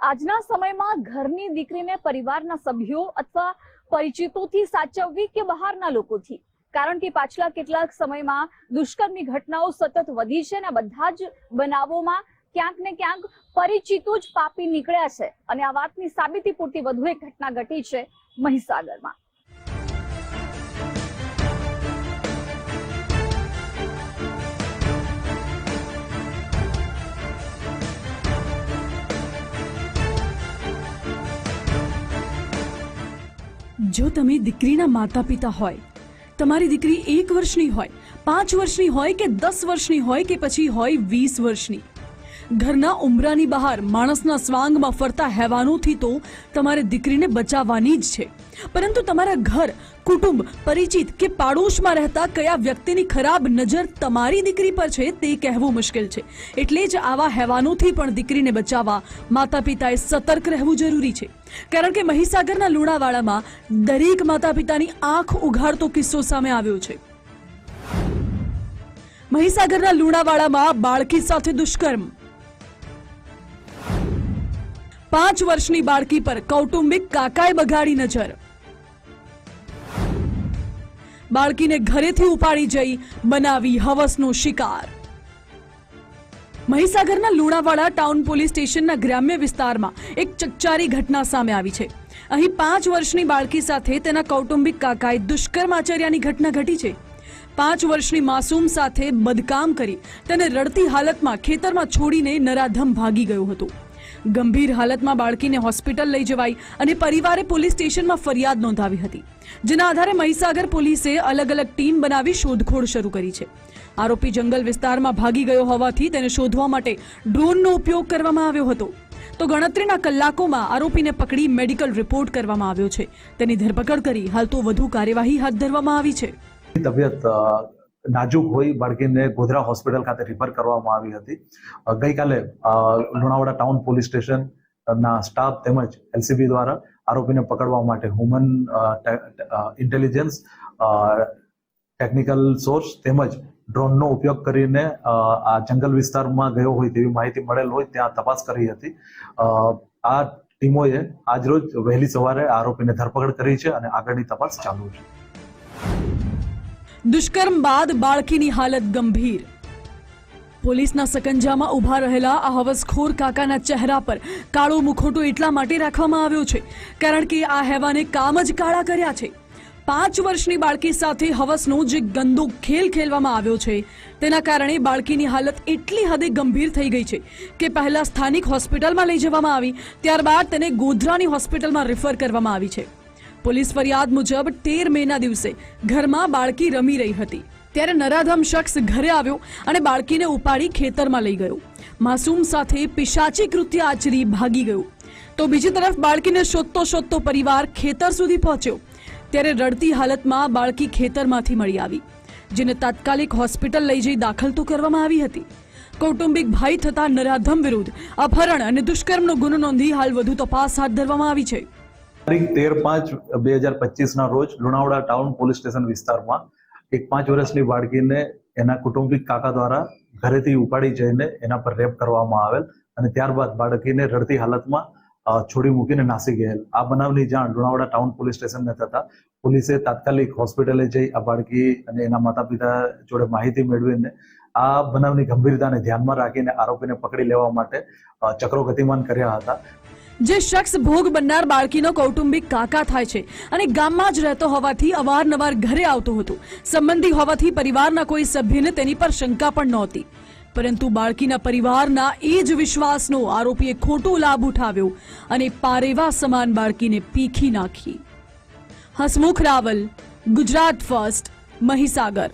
આજના સમયમાં ઘરની દીકરીને પરિવારના સભ્યો અથવા પરિચિતોથી સાચવવી કે બહારના લોકોથી, કારણ કે પાછલા કેટલાક સમયમાં દુષ્કર્મની ઘટનાઓ સતત વધી છે અને બધા જ બનાવોમાં ક્યાંક ને ક્યાંક પરિચિતો જ પાપી નીકળ્યા છે અને આ વાતની સાબિતી પૂરતી વધુ એક ઘટના ઘટી છે મહીસાગરમાં। જો તમે દીકરીના માતા પિતા હોય, તમારી દીકરી 1 વર્ષની હોય, 5 વર્ષની હોય કે 10 વર્ષની હોય કે પછી હોય 20 વર્ષની, ઘરના ઉંબરાની બહાર માણસના સ્વાંગમાં ફરતા હેવાનોથી તો તમારે દીકરીને બચાવવાની જ છે, પરંતુ તમારા ઘર, કુટુંબ, પરિચિત કે પાડોશમાં રહેતા કયા વ્યક્તિની ખરાબ નજર તમારી દીકરી પર છે તે કહેવું મુશ્કેલ છે। એટલે જ આવા હેવાનોથી પણ દીકરીને બચાવવા માતા પિતાએ સતર્ક રહેવું જરૂરી છે, કારણ કે મહીસાગરના લુણાવાડામાં દરેક માતા પિતાની આંખ ઉઘાડતો કિસ્સો સામે આવ્યો છે। મહીસાગરના લુણાવાડામાં બાળકી સાથે દુષ્કર્મ। 5 વર્ષની બાળકી પર કૌટુંબિક કાકાએ બગાડી નજર। બાળકીને ઘરેથી ઉપાડી જઈ બનાવી હવસનો શિકાર। મહીસાગરના લુણાવાડા ટાઉન પોલીસ સ્ટેશનના ગ્રામ્ય વિસ્તારમાં એક ચકચારી ઘટના સામે આવી છે। અહીં 5 વર્ષની બાળકી સાથે તેના કૌટુંબિક કાકાએ દુષ્કર્મ આચર્યાની ઘટના ઘટી છે। 5 વર્ષની માસૂમ સાથે બદકામ કરી તેને રડતી હાલતમાં ખેતરમાં છોડીને નરાધમ ભાગી ગયો હતો। ગંભીર હાલતમાં બાળકીને હોસ્પિટલ લઈ જવાઈ અને પરિવારે પોલીસ સ્ટેશનમાં ફરિયાદ નોંધાવી હતી, જેના આધારે મહીસાગર પોલીસે અલગ અલગ ટીમ બનાવી શોધખોળ શરૂ કરી છે। આરોપી જંગલ વિસ્તારમાં ભાગી ગયો હોવાથી તેને શોધવા માટે ડ્રોનનો ઉપયોગ કરવામાં આવ્યો હતો, તો ગણતરીના કલાકોમાં આરોપીને પકડી મેડિકલ રિપોર્ટ કરવામાં આવ્યો છે। તેની ધરપકડ કરી હાલ તો વધુ કાર્યવાહી હાથ ધરવામાં આવી છે। તબિયત નાજુક હોય બાળકીને ગોધરા હોસ્પિટલ ખાતે રિફર કરવામાં આવી હતી। ગઈકાલે લુણાવાડા ટાઉન પોલીસ સ્ટેશનના સ્ટાફ તેમજ એલસીબી દ્વારા આરોપીને પકડવા માટે હ્યુમન ઇન્ટેલિજન્સ, ટેકનિકલ સોર્સ તેમજ ડ્રોનનો ઉપયોગ કરીને આ જંગલ વિસ્તારમાં ગયો હોય તેવી માહિતી મળેલ હોય ત્યાં તપાસ કરી હતી। આ ટીમોએ આજરોજ વહેલી સવારે આરોપીને ધરપકડ કરી છે અને આગળની તપાસ ચાલુ છે। દુષ્કર્મ બાદ બાળકીની હાલત ગંભીર। પોલીસના સકંજામાં ઉભા રહેલા આ હવસખોર કાકાના ચહેરા પર કાળો મુખોટો એટલા માટે રાખવામાં આવ્યો છે કારણ કે આ હેવાને કામ જ કાળા કર્યા છે। 5 વર્ષની બાળકી સાથે હવસનો જે ગંદો ખેલ ખેલવામાં આવ્યો છે તેના કારણે બાળકીની હાલત એટલી હદે ગંભીર થઈ ગઈ છે કે પહેલા સ્થાનિક હોસ્પિટલમાં લઈ જવામાં આવી, ત્યારબાદ તેને ગોધરાની હોસ્પિટલમાં રિફર કરવામાં આવી છે। પોલીસ ફરિયાદ મુજબ 13 મેના દિવસે ઘરમાં બાળકી રમી રહી હતી ત્યારે નરાધમ શખ્સ ઘરે આવ્યો અને બાળકીને ઉપાડી ખેતરમાં લઈ ગયો। માસૂમ સાથે પિશાચી કૃત્ય આચરી ભાગી ગયો, તો બીજી તરફ બાળકીને શોધતો પરિવાર ખેતર સુધી પહોંચ્યો ત્યારે રડતી હાલતમાં બાળકી ખેતરમાંથી મળી આવી, જેને તાત્કાલિક હોસ્પિટલ લઈ જઈ દાખલ તો કરવામાં આવી હતી। કૌટુંબિક ભાઈ થતા નરાધમ વિરુદ્ધ અપહરણ અને દુષ્કર્મનો ગુનો નોંધી હાલ વધુ તપાસ હાથ ધરવામાં આવી છે। તારીખ 13/5/2025 રોજ લુણાવાડા ટાઉન પોલીસ સ્ટેશન વિસ્તારમાં એક 5 વર્ષની બાળકીને એના કુટુંબિક કાકા દ્વારા ઘરેથી ઉપાડી જઈને એના પર રેપ કરવામાં આવેલ અને ત્યારબાદ બાળકીને રડતી હાલતમાં છોડી મૂકીને નાસી ગયેલ। આ બનાવની જાણ લુણાવાડા ટાઉન પોલીસ સ્ટેશનને થતા પોલીસે તાત્કાલિક હોસ્પિટલે જઈ આ બાળકી અને એના માતા પિતા જોડે માહિતી મેળવીને આ બનાવની ગંભીરતાને ધ્યાનમાં રાખીને આરોપીને પકડી લેવા માટે ચક્રો ગતિમાન કર્યા હતા। જે શખ્સ ભોગ બનનાર બાળકીનો કૌટુંબિક કાકા થાય છે અને ગામમાં જ રહેતો હોવાથી અવારનવાર ઘરે આવતો હતો, સંબંધી હોવાથી પરિવારના કોઈ સભ્યને તેની પર શંકા પણ નહોતી, પરંતુ બાળકીના પરિવારના એ જ વિશ્વાસનો આરોપીએ ખોટો લાભ ઉઠાવ્યો અને પારેવા સમાન બાળકીને પીખી નાખી। હસમુખ રાવલ, ગુજરાત ફર્સ્ટ, મહીસાગર।